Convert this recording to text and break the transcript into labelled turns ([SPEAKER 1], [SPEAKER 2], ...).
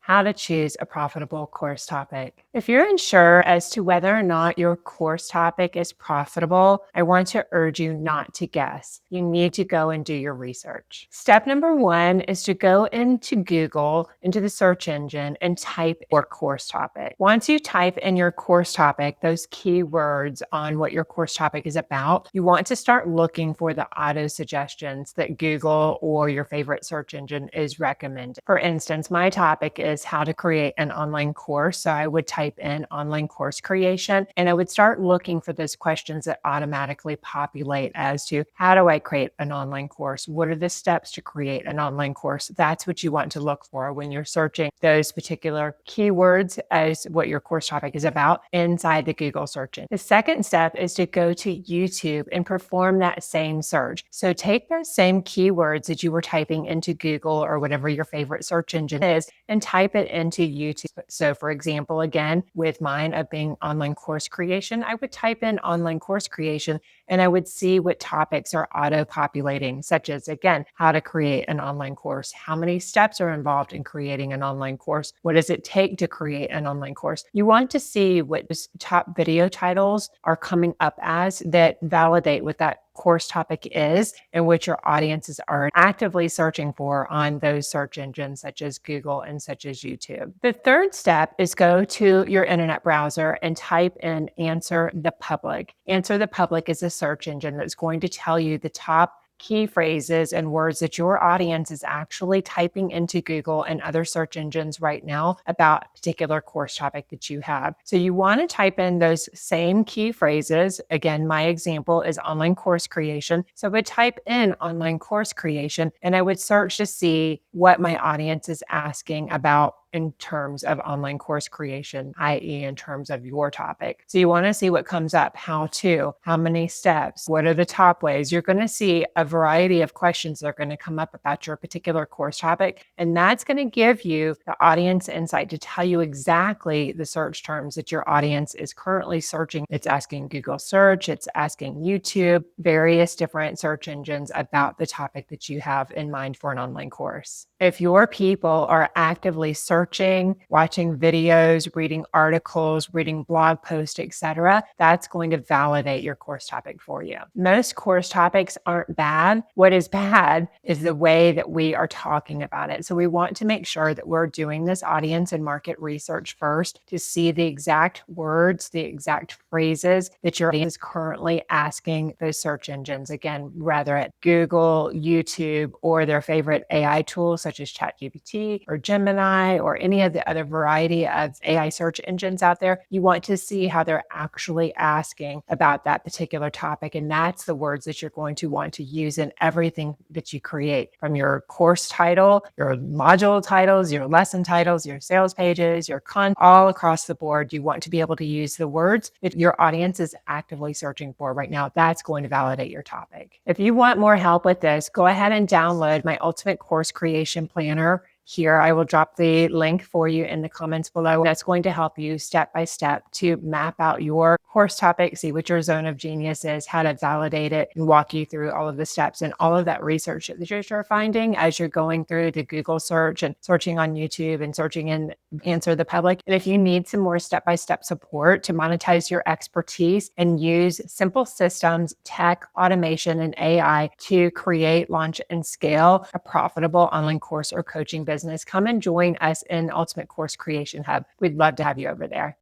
[SPEAKER 1] how to choose a profitable course topic. If you're unsure as to whether or not your course topic is profitable, I want to urge you not to guess. You need to go and do your research. Step number one is to go into Google, into the search engine, and type your course topic. Once you type in your course topic, those keywords on what your course topic is about, you want to start looking for the auto suggestions that Google or your favorite search engine is recommending. For instance, my topic is how to create an online course. So I would type in online course creation and I would start looking for those questions that automatically populate as to how do I create an online course? What are the steps to create an online course? That's what you want to look for when you're searching those particular keywords as what your course topic is about inside the Google search engine. The second step is to go to YouTube and perform that same search. So take those same keywords that you were typing into Google or whatever your favorite search engine is and type it into YouTube. So for example, again, with mine of being online course creation, I would type in online course creation and I would see what topics are auto-populating, such as, again, how to create an online course, how many steps are involved in creating an online course, what does it take to create an online course. You want to see what top video titles are coming up as that validate what that course topic is and which your audiences are actively searching for on those search engines such as Google and such as YouTube. The third step is go to your internet browser and type in AnswerThePublic. AnswerThePublic is a search engine that's going to tell you the top key phrases and words that your audience is actually typing into Google and other search engines right now about a particular course topic that you have. So you want to type in those same key phrases. Again, my example is online course creation. So I would type in online course creation and I would search to see what my audience is asking about in terms of online course creation, i.e. in terms of your topic. So you want to see what comes up, how to, how many steps, what are the top ways. You're going to see a variety of questions that are going to come up about your particular course topic. And that's going to give you the audience insight to tell you exactly the search terms that your audience is currently searching. It's asking Google search, it's asking YouTube, various different search engines about the topic that you have in mind for an online course. If your people are actively searching, watching videos, reading articles, reading blog posts, etc., that's going to validate your course topic for you. Most course topics aren't bad. What is bad is the way that we are talking about it. So we want to make sure that we're doing this audience and market research first to see the exact words, the exact phrases that your audience is currently asking those search engines. Again, whether at Google, YouTube, or their favorite AI tools such as ChatGPT or Gemini or any of the other variety of AI search engines out there, you want to see how they're actually asking about that particular topic. And that's the words that you're going to want to use in everything that you create, from your course title, your module titles, your lesson titles, your sales pages, your content, all across the board. You want to be able to use the words that your audience is actively searching for right now. That's going to validate your topic. If you want more help with this, go ahead and download my Ultimate Course Creation Planner. Here, I will drop the link for you in the comments below. That's going to help you step by step to map out your course topic, see what your zone of genius is, how to validate it, and walk you through all of the steps and all of that research that you're finding as you're going through the Google search and searching on YouTube and searching in AnswerThePublic. And if you need some more step-by-step support to monetize your expertise and use simple systems, tech, automation, and AI to create, launch, and scale a profitable online course or coaching business, come and join us in Ultimate Course Creation Hub. We'd love to have you over there.